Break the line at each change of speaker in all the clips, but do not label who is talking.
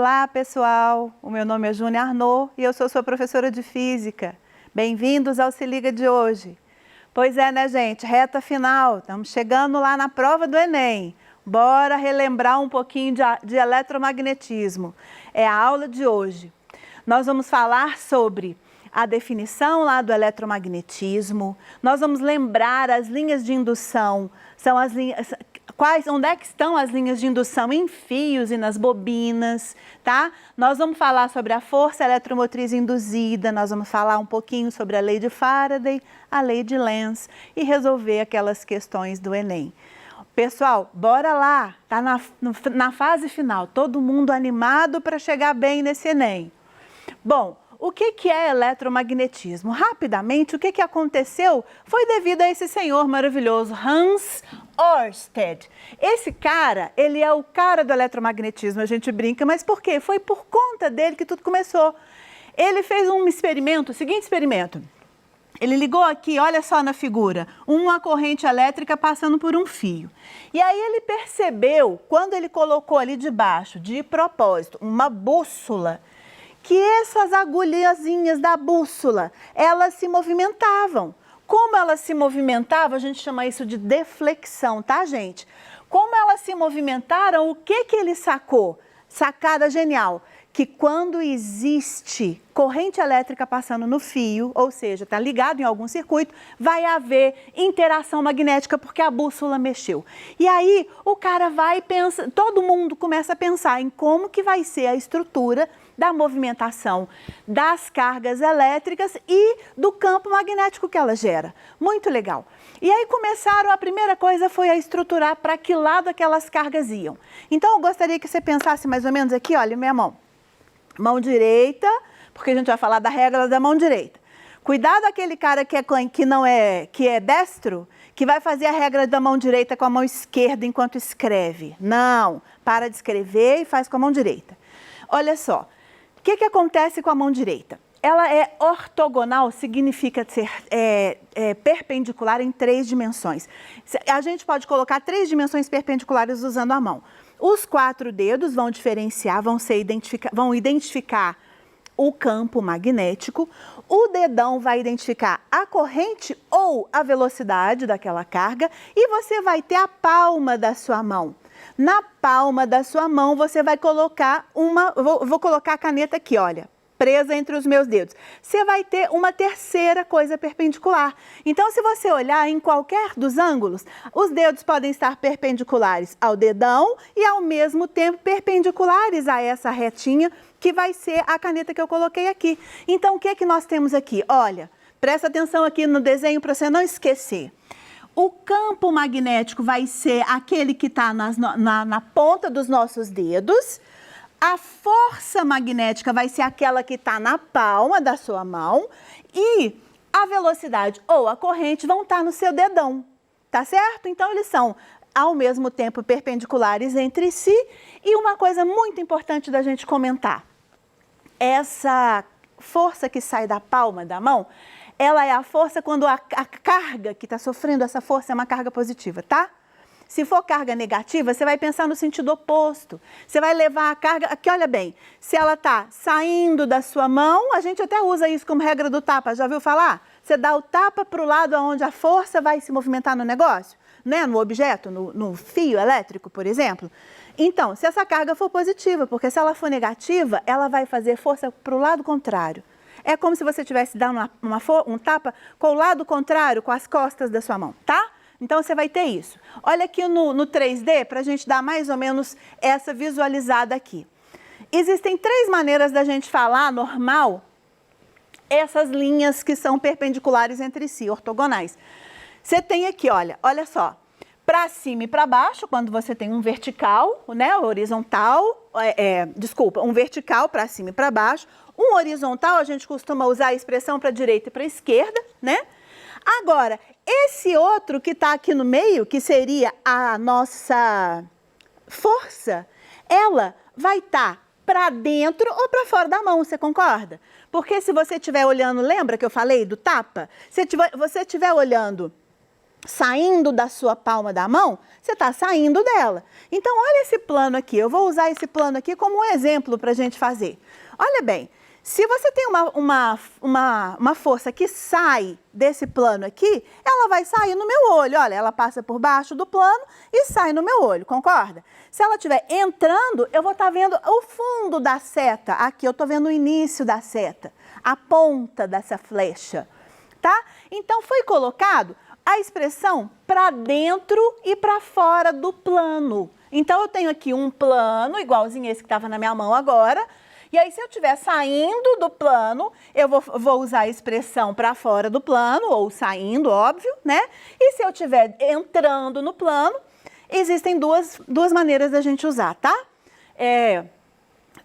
Olá, pessoal! O meu nome é Júnia Arnaud e eu sou sua professora de Física. Bem-vindos ao Se Liga de hoje. Pois é, né, gente? Reta final. Estamos chegando lá na prova do Enem. Bora relembrar um pouquinho de eletromagnetismo. É a aula de hoje. Nós vamos falar sobre a definição lá do eletromagnetismo. Nós vamos lembrar as linhas de indução. São as linhas... onde é que estão as linhas de indução em fios e nas bobinas, tá? Nós vamos falar sobre a força eletromotriz induzida, nós vamos falar um pouquinho sobre a lei de Faraday, a lei de Lenz e resolver aquelas questões do Enem. Pessoal, bora lá, tá na fase final, todo mundo animado para chegar bem nesse Enem. Bom, o que é eletromagnetismo? Rapidamente, o que aconteceu foi devido a esse senhor maravilhoso, Hans Ørsted. Esse cara, ele é o cara do eletromagnetismo, a gente brinca, mas por quê? Foi por conta dele que tudo começou. Ele fez um experimento, o seguinte experimento. Ele ligou aqui, olha só na figura, uma corrente elétrica passando por um fio. E aí ele percebeu, quando ele colocou ali debaixo, de propósito, uma bússola, que essas agulhazinhas da bússola, elas se movimentavam. Como elas se movimentavam, a gente chama isso de deflexão, tá, gente? Como elas se movimentaram, o que ele sacou? Sacada genial, que quando existe corrente elétrica passando no fio, ou seja, está ligado em algum circuito, vai haver interação magnética porque a bússola mexeu. E aí o cara vai pensar, todo mundo começa a pensar em como que vai ser a estrutura da movimentação das cargas elétricas e do campo magnético que ela gera. Muito legal. E aí a primeira coisa foi a estruturar para que lado aquelas cargas iam. Então eu gostaria que você pensasse mais ou menos aqui, olha, minha mão. Mão direita, porque a gente vai falar da regra da mão direita. Cuidado aquele cara que é destro, que vai fazer a regra da mão direita com a mão esquerda enquanto escreve. Não, para de escrever e faz com a mão direita. Olha só, o que acontece com a mão direita? Ela é ortogonal, significa ser perpendicular em 3 dimensões. A gente pode colocar 3 dimensões perpendiculares usando a mão. Os 4 dedos vão identificar o campo magnético, o dedão vai identificar a corrente ou a velocidade daquela carga e você vai ter a palma da sua mão. Na palma da sua mão você vai colocar vou colocar a caneta aqui, olha, presa entre os meus dedos. Você vai ter uma terceira coisa perpendicular. Então, se você olhar em qualquer dos ângulos, os dedos podem estar perpendiculares ao dedão e, ao mesmo tempo, perpendiculares a essa retinha, que vai ser a caneta que eu coloquei aqui. Então, o que é que nós temos aqui? Olha, presta atenção aqui no desenho para você não esquecer. O campo magnético vai ser aquele que está na ponta dos nossos dedos. A força magnética vai ser aquela que está na palma da sua mão e a velocidade ou a corrente vão estar no seu dedão, tá certo? Então, eles são, ao mesmo tempo, perpendiculares entre si. E uma coisa muito importante da gente comentar, essa força que sai da palma da mão, ela é a força quando a carga que está sofrendo essa força é uma carga positiva, tá? Se for carga negativa, você vai pensar no sentido oposto. Você vai levar a carga... Aqui, olha bem, se ela está saindo da sua mão, a gente até usa isso como regra do tapa, já ouviu falar? Você dá o tapa para o lado onde a força vai se movimentar no negócio, né? No objeto, no fio elétrico, por exemplo. Então, se essa carga for positiva, porque se ela for negativa, ela vai fazer força para o lado contrário. É como se você estivesse dando um tapa com o lado contrário, com as costas da sua mão, tá? Então, você vai ter isso. Olha aqui no 3D, para a gente dar mais ou menos essa visualizada aqui. Existem 3 maneiras da gente falar, normal, essas linhas que são perpendiculares entre si, ortogonais. Você tem aqui, olha só, para cima e para baixo, quando você tem um vertical, né, horizontal, um vertical para cima e para baixo. Um horizontal, a gente costuma usar a expressão para a direita e para a esquerda, né? Agora, esse outro que está aqui no meio, que seria a nossa força, ela vai estar para dentro ou para fora da mão, você concorda? Porque se você estiver olhando, lembra que eu falei do tapa? Se você estiver olhando saindo da sua palma da mão, você está saindo dela. Então, olha esse plano aqui. Eu vou usar esse plano aqui como um exemplo para a gente fazer. Olha bem, se você tem uma força que sai desse plano aqui, ela vai sair no meu olho. Olha, ela passa por baixo do plano e sai no meu olho, concorda? Se ela estiver entrando, eu vou estar vendo o fundo da seta. Aqui eu estou vendo o início da seta, a ponta dessa flecha, tá? Então, foi colocado a expressão para dentro e para fora do plano. Então, eu tenho aqui um plano, igualzinho esse que estava na minha mão agora. E aí, se eu estiver saindo do plano, eu vou usar a expressão para fora do plano, ou saindo, óbvio, né? E se eu estiver entrando no plano, existem duas maneiras da gente usar, tá?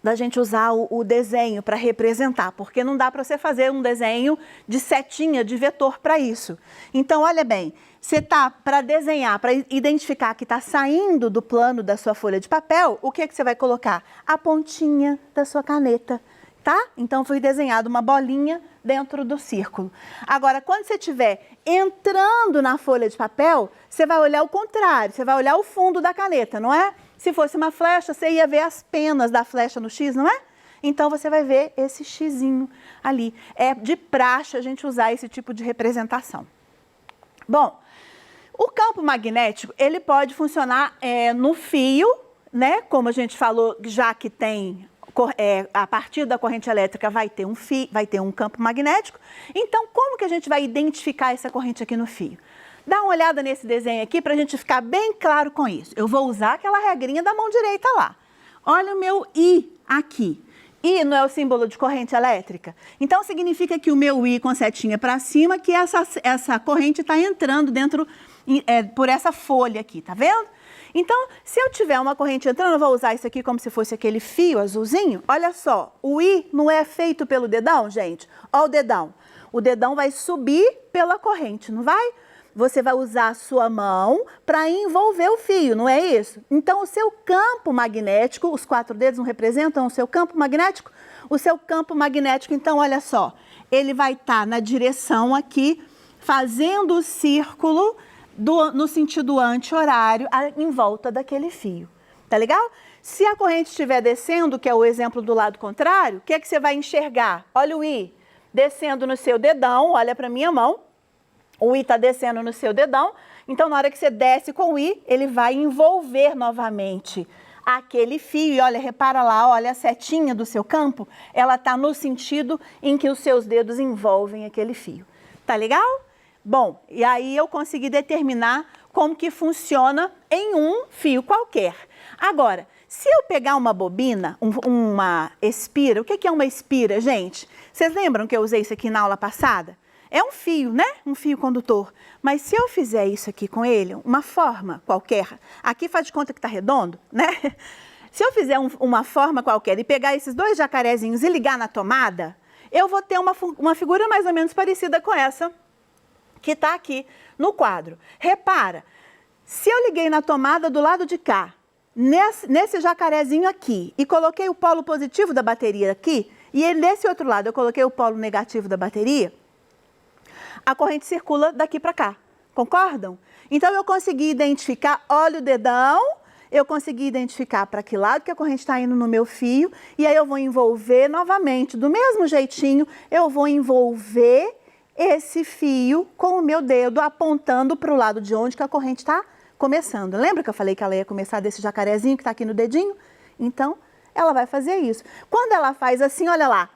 Da gente usar o desenho para representar, porque não dá para você fazer um desenho de setinha, de vetor para isso. Então, olha bem, você tá para desenhar, para identificar que está saindo do plano da sua folha de papel, o que você vai colocar? A pontinha da sua caneta, tá? Então, foi desenhado uma bolinha dentro do círculo. Agora, quando você estiver entrando na folha de papel, você vai olhar o contrário, você vai olhar o fundo da caneta, não é? Se fosse uma flecha, você ia ver as penas da flecha no X, não é? Então, você vai ver esse xizinho ali. É de praxe a gente usar esse tipo de representação. Bom, o campo magnético, ele pode funcionar no fio, né? Como a gente falou, já que tem, a partir da corrente elétrica vai ter um fio, vai ter um campo magnético. Então, como que a gente vai identificar essa corrente aqui no fio? Dá uma olhada nesse desenho aqui para a gente ficar bem claro com isso. Eu vou usar aquela regrinha da mão direita lá. Olha o meu I aqui. I não é o símbolo de corrente elétrica? Então, significa que o meu I com setinha para cima, que essa corrente está entrando dentro, por essa folha aqui, tá vendo? Então, se eu tiver uma corrente entrando, eu vou usar isso aqui como se fosse aquele fio azulzinho. Olha só, o I não é feito pelo dedão, gente? Olha o dedão. O dedão vai subir pela corrente, não vai? Você vai usar a sua mão para envolver o fio, não é isso? Então, o seu campo magnético, os 4 dedos não representam o seu campo magnético? O seu campo magnético, então, olha só, ele vai estar na direção aqui, fazendo o círculo no sentido anti-horário em volta daquele fio. Tá legal? Se a corrente estiver descendo, que é o exemplo do lado contrário, o que é que você vai enxergar? Olha o I descendo no seu dedão, olha para a minha mão. O I está descendo no seu dedão, então na hora que você desce com o I, ele vai envolver novamente aquele fio. E olha, repara lá, olha a setinha do seu campo, ela está no sentido em que os seus dedos envolvem aquele fio. Tá legal? Bom, e aí eu consegui determinar como que funciona em um fio qualquer. Agora, se eu pegar uma bobina, uma espira, o que é uma espira, gente? Vocês lembram que eu usei isso aqui na aula passada? É um fio, né? Um fio condutor. Mas se eu fizer isso aqui com ele, uma forma qualquer, aqui faz de conta que está redondo, né? Se eu fizer uma forma qualquer e pegar esses 2 jacarezinhos e ligar na tomada, eu vou ter uma figura mais ou menos parecida com essa que está aqui no quadro. Repara, se eu liguei na tomada do lado de cá, nesse jacarezinho aqui, e coloquei o polo positivo da bateria aqui, e nesse outro lado eu coloquei o polo negativo da bateria, a corrente circula daqui para cá, concordam? Então, eu consegui identificar, olha o dedão, eu consegui identificar para que lado que a corrente está indo no meu fio, e aí eu vou envolver novamente, do mesmo jeitinho, eu vou envolver esse fio com o meu dedo apontando para o lado de onde que a corrente está começando. Lembra que eu falei que ela ia começar desse jacarezinho que está aqui no dedinho? Então, ela vai fazer isso. Quando ela faz assim, olha lá,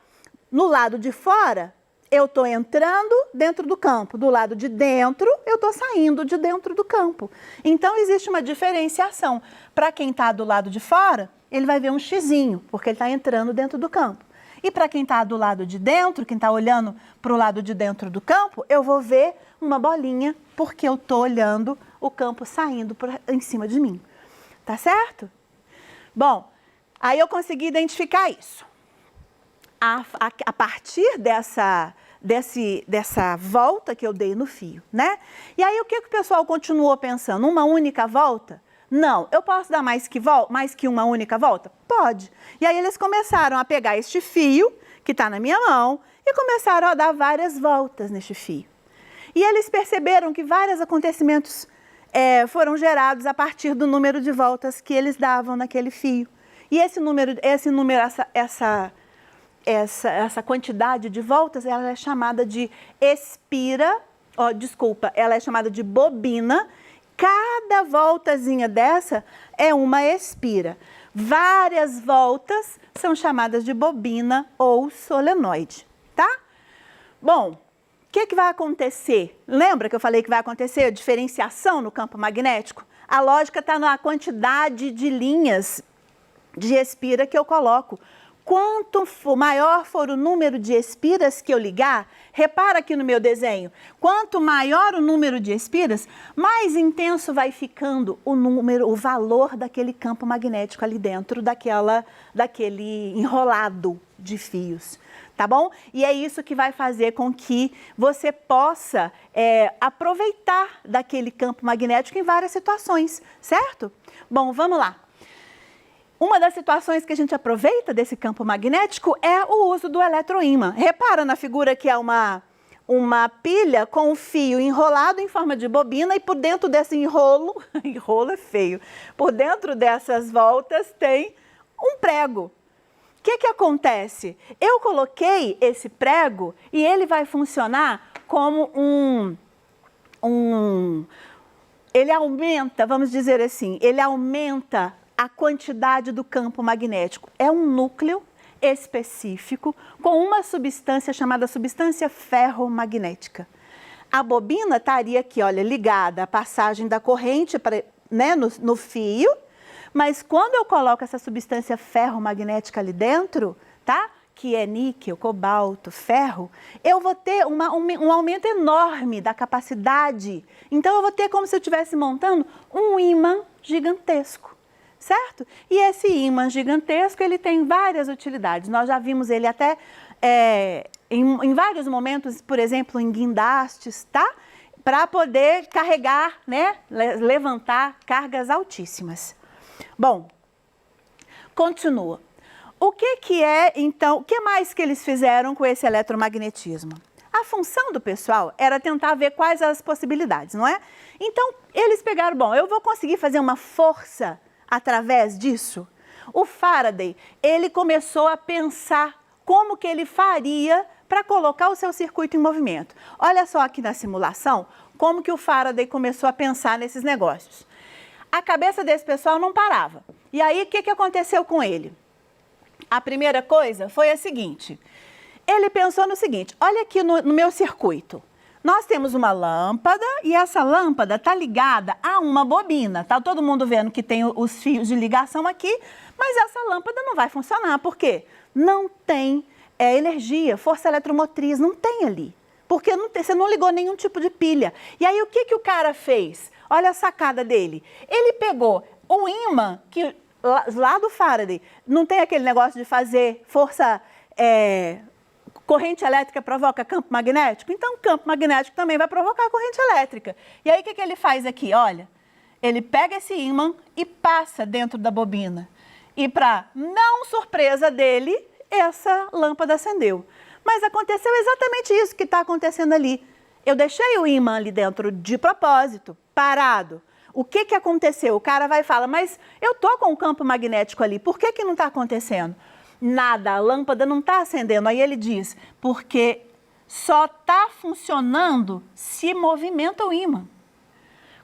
no lado de fora, eu estou entrando dentro do campo, do lado de dentro, eu estou saindo de dentro do campo. Então, existe uma diferenciação. Para quem está do lado de fora, ele vai ver um xizinho, porque ele está entrando dentro do campo. E para quem está do lado de dentro, quem está olhando para o lado de dentro do campo, eu vou ver uma bolinha, porque eu estou olhando o campo saindo em cima de mim. Tá certo? Bom, aí eu consegui identificar isso. A partir dessa volta que eu dei no fio, né? E aí, o que o pessoal continuou pensando? Uma única volta? Não. Eu posso dar mais que uma única volta? Pode. E aí, eles começaram a pegar este fio, que está na minha mão, e começaram a dar várias voltas neste fio. E eles perceberam que vários acontecimentos foram gerados a partir do número de voltas que eles davam naquele fio. E essa quantidade de voltas, ela é chamada de ela é chamada de bobina. Cada voltazinha dessa é uma espira. Várias voltas são chamadas de bobina ou solenoide, tá? Bom, o que vai acontecer? Lembra que eu falei que vai acontecer a diferenciação no campo magnético? A lógica está na quantidade de linhas de espira que eu coloco. Quanto maior for o número de espiras que eu ligar, repara aqui no meu desenho, quanto maior o número de espiras, mais intenso vai ficando o valor daquele campo magnético ali dentro daquele enrolado de fios, tá bom? E é isso que vai fazer com que você possa aproveitar daquele campo magnético em várias situações, certo? Bom, vamos lá. Uma das situações que a gente aproveita desse campo magnético é o uso do eletroímã. Repara na figura que é uma pilha com um fio enrolado em forma de bobina e por dentro desse enrolo é feio, por dentro dessas voltas tem um prego. O que acontece? Eu coloquei esse prego e ele vai funcionar como ele aumenta, vamos dizer assim, ele aumenta a quantidade do campo magnético. É um núcleo específico com uma substância chamada substância ferromagnética. A bobina estaria aqui, olha, ligada à passagem da corrente no fio, mas quando eu coloco essa substância ferromagnética ali dentro, tá? Que é níquel, cobalto, ferro, eu vou ter um aumento enorme da capacidade. Então, eu vou ter como se eu estivesse montando um ímã gigantesco. Certo? E esse ímã gigantesco, ele tem várias utilidades. Nós já vimos ele até em vários momentos, por exemplo, em guindastes, tá? Para poder carregar, né? Levantar cargas altíssimas. Bom, continua. O que mais que eles fizeram com esse eletromagnetismo? A função do pessoal era tentar ver quais as possibilidades, não é? Então, eles pegaram, bom, eu vou conseguir fazer uma força através disso? O Faraday, ele começou a pensar como que ele faria para colocar o seu circuito em movimento. Olha só aqui na simulação, como que o Faraday começou a pensar nesses negócios. A cabeça desse pessoal não parava. E aí, o que aconteceu com ele? A primeira coisa foi a seguinte, ele pensou no seguinte, olha aqui no meu circuito. Nós temos uma lâmpada e essa lâmpada está ligada a uma bobina. Está todo mundo vendo que tem os fios de ligação aqui, mas essa lâmpada não vai funcionar. Por quê? Não tem energia, força eletromotriz, não tem ali. Porque você não ligou nenhum tipo de pilha. E aí o que o cara fez? Olha a sacada dele. Ele pegou o ímã, que lá do Faraday, não tem aquele negócio de fazer força... corrente elétrica provoca campo magnético? Então, campo magnético também vai provocar corrente elétrica. E aí, o que ele faz aqui? Olha, ele pega esse ímã e passa dentro da bobina. E, para não surpresa dele, essa lâmpada acendeu. Mas aconteceu exatamente isso que está acontecendo ali. Eu deixei o ímã ali dentro de propósito, parado. O que aconteceu? O cara vai e fala, mas eu estou com um campo magnético ali, por que não está acontecendo? Nada, a lâmpada não está acendendo. Aí ele diz, porque só está funcionando se movimenta o ímã.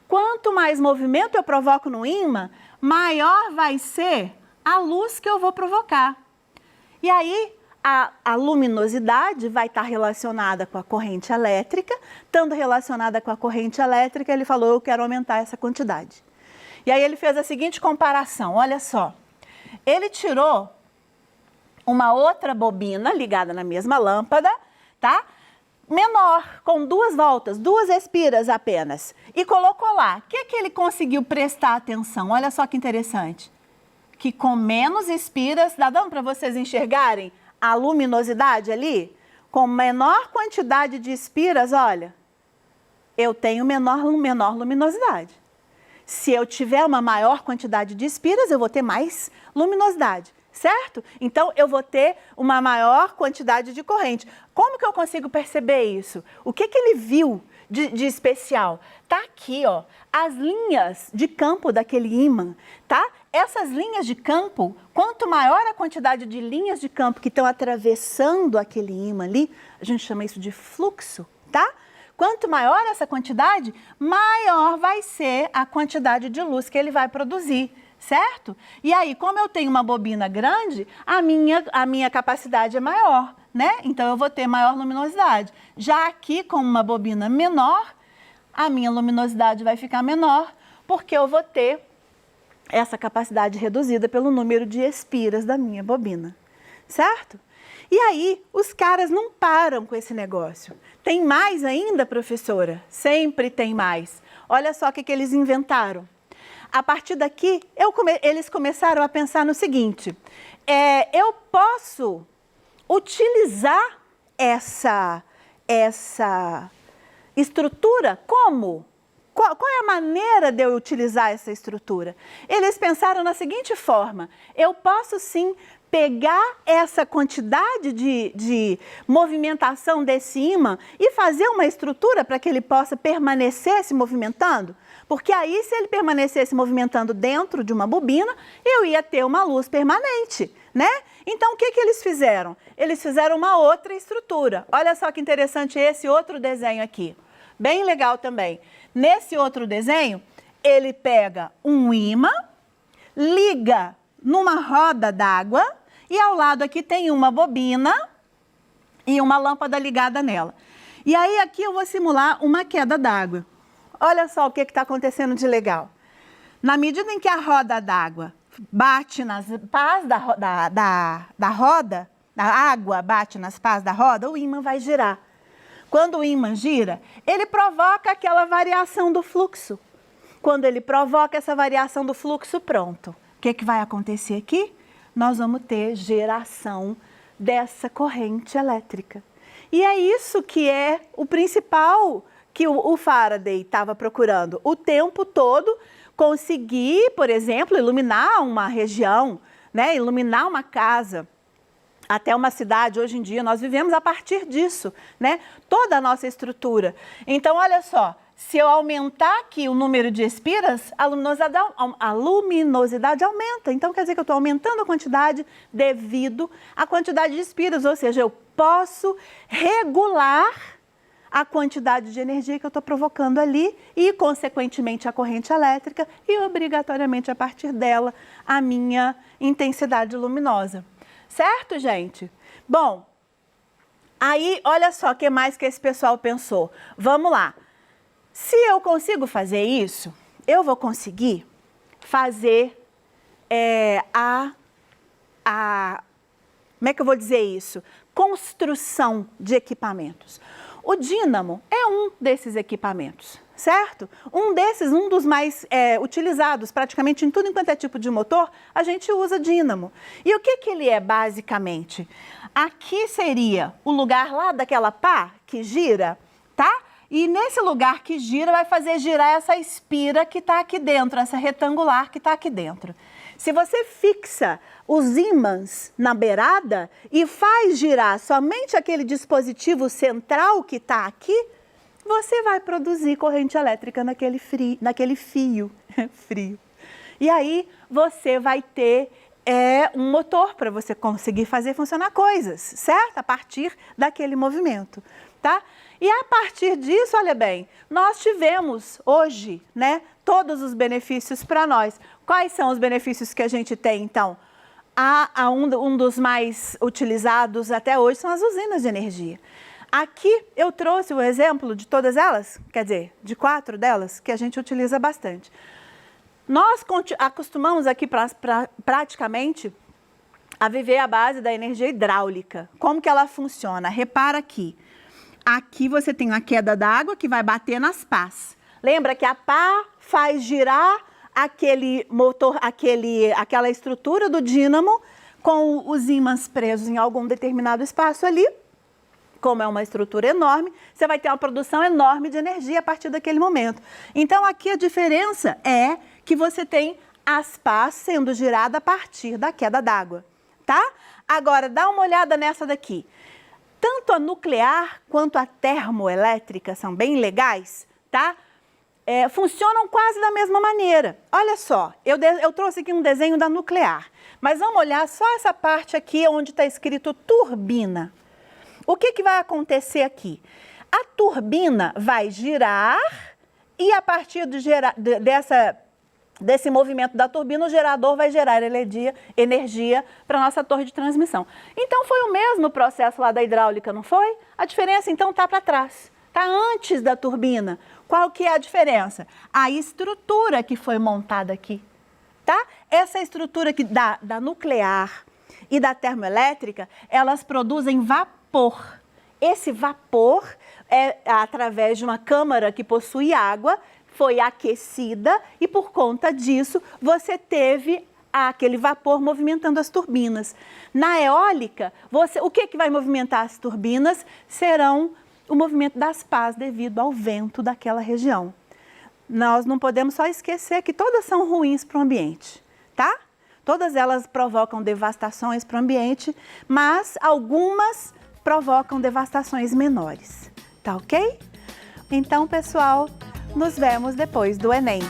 Quanto mais movimento eu provoco no ímã, maior vai ser a luz que eu vou provocar. E aí, a luminosidade vai estar relacionada com a corrente elétrica. Estando relacionada com a corrente elétrica, ele falou, eu quero aumentar essa quantidade. E aí ele fez a seguinte comparação, olha só. Ele tirou uma outra bobina ligada na mesma lâmpada, tá? Menor, com 2 voltas, 2 espiras apenas. E colocou lá. O que ele conseguiu prestar atenção? Olha só que interessante. Que com menos espiras, dá dando para vocês enxergarem a luminosidade ali? Com menor quantidade de espiras, olha, eu tenho menor luminosidade. Se eu tiver uma maior quantidade de espiras, eu vou ter mais luminosidade. certo? Então, eu vou ter uma maior quantidade de corrente. Como que eu consigo perceber isso? O que que ele viu de especial? Tá aqui, ó, as linhas de campo daquele ímã, tá? Essas linhas de campo, quanto maior a quantidade de linhas de campo que estão atravessando aquele ímã ali, a gente chama isso de fluxo, tá? Quanto maior essa quantidade, maior vai ser a quantidade de luz que ele vai produzir, certo? E aí, como eu tenho uma bobina grande, a minha capacidade é maior, né? Então, eu vou ter maior luminosidade. Já aqui, com uma bobina menor, a minha luminosidade vai ficar menor, porque eu vou ter essa capacidade reduzida pelo número de espiras da minha bobina, certo? E aí, os caras não param com esse negócio. Tem mais ainda, professora? Sempre tem mais. Olha só o que eles inventaram. A partir daqui, eles começaram a pensar no seguinte, eu posso utilizar essa estrutura como? Qual é a maneira de eu utilizar essa estrutura? Eles pensaram na seguinte forma, eu posso sim pegar essa quantidade de movimentação desse ímã e fazer uma estrutura para que ele possa permanecer se movimentando? Porque aí, se ele permanecesse movimentando dentro de uma bobina, eu ia ter uma luz permanente, né? Então, o que eles fizeram? Eles fizeram uma outra estrutura. Olha só que interessante esse outro desenho aqui. Bem legal também. Nesse outro desenho, ele pega um ímã, liga numa roda d'água e ao lado aqui tem uma bobina e uma lâmpada ligada nela. E aí aqui eu vou simular uma queda d'água. Olha só o que está acontecendo de legal. Na medida em que a roda d'água bate nas pás da roda, a água bate nas pás da roda, o ímã vai girar. Quando o ímã gira, ele provoca aquela variação do fluxo. Quando ele provoca essa variação do fluxo, pronto. O que vai acontecer aqui? Nós vamos ter geração dessa corrente elétrica. E é isso que é o principal que o Faraday estava procurando. O tempo todo conseguir, por exemplo, iluminar uma região, né? Iluminar uma casa, até uma cidade. Hoje em dia nós vivemos a partir disso, né? Toda a nossa estrutura. Então, olha só, se eu aumentar aqui o número de espiras, a luminosidade aumenta. Então, quer dizer que eu estou aumentando a quantidade devido à quantidade de espiras, ou seja, eu posso regular a quantidade de energia que eu estou provocando ali e, consequentemente, a corrente elétrica e, obrigatoriamente, a partir dela, a minha intensidade luminosa. Certo, gente? Bom, aí, olha só o que mais que esse pessoal pensou. Vamos lá. Se eu consigo fazer isso, eu vou conseguir fazer como é que eu vou dizer isso? Construção de equipamentos. O dínamo é um desses equipamentos, certo? Um dos mais utilizados, praticamente em tudo enquanto é tipo de motor, a gente usa dínamo. E o que ele é basicamente? Aqui seria o lugar lá daquela pá que gira, tá? E nesse lugar que gira vai fazer girar essa espira que está aqui dentro, essa retangular que está aqui dentro. Se você fixa os ímãs na beirada e faz girar somente aquele dispositivo central que está aqui, você vai produzir corrente elétrica naquele fio frio. E aí você vai ter um motor para você conseguir fazer funcionar coisas, certo? A partir daquele movimento, tá? E a partir disso, olha bem, nós tivemos hoje, né, todos os benefícios para nós. Quais são os benefícios que a gente tem, então? Um dos mais utilizados até hoje são as usinas de energia. Aqui eu trouxe o exemplo de todas elas, quer dizer, de 4 delas, que a gente utiliza bastante. Nós acostumamos aqui praticamente a viver à base da energia hidráulica. Como que ela funciona? Repara aqui. Aqui você tem a queda d'água que vai bater nas pás. Lembra que a pá faz girar aquele motor, aquela estrutura do dínamo com os ímãs presos em algum determinado espaço ali. Como é uma estrutura enorme, você vai ter uma produção enorme de energia a partir daquele momento. Então, aqui a diferença é que você tem as pás sendo giradas a partir da queda d'água. tá? Agora, dá uma olhada nessa daqui. Tanto a nuclear quanto a termoelétrica são bem legais, tá? Funcionam quase da mesma maneira. Olha só, eu trouxe aqui um desenho da nuclear, mas vamos olhar só essa parte aqui onde está escrito turbina. O que vai acontecer aqui? A turbina vai girar e a partir desse movimento da turbina, o gerador vai gerar energia para a nossa torre de transmissão. Então, foi o mesmo processo lá da hidráulica, não foi? A diferença, então, está para trás. Está antes da turbina. Qual que é a diferença? A estrutura que foi montada aqui, tá? Essa estrutura aqui da nuclear e da termoelétrica, elas produzem vapor. Esse vapor é através de uma câmara que possui água, foi aquecida e por conta disso você teve aquele vapor movimentando as turbinas. Na eólica, o que vai movimentar as turbinas serão o movimento das pás devido ao vento daquela região. Nós não podemos só esquecer que todas são ruins para o ambiente, tá? Todas elas provocam devastações para o ambiente, mas algumas provocam devastações menores, tá ok? Então, pessoal, nos vemos depois do Enem.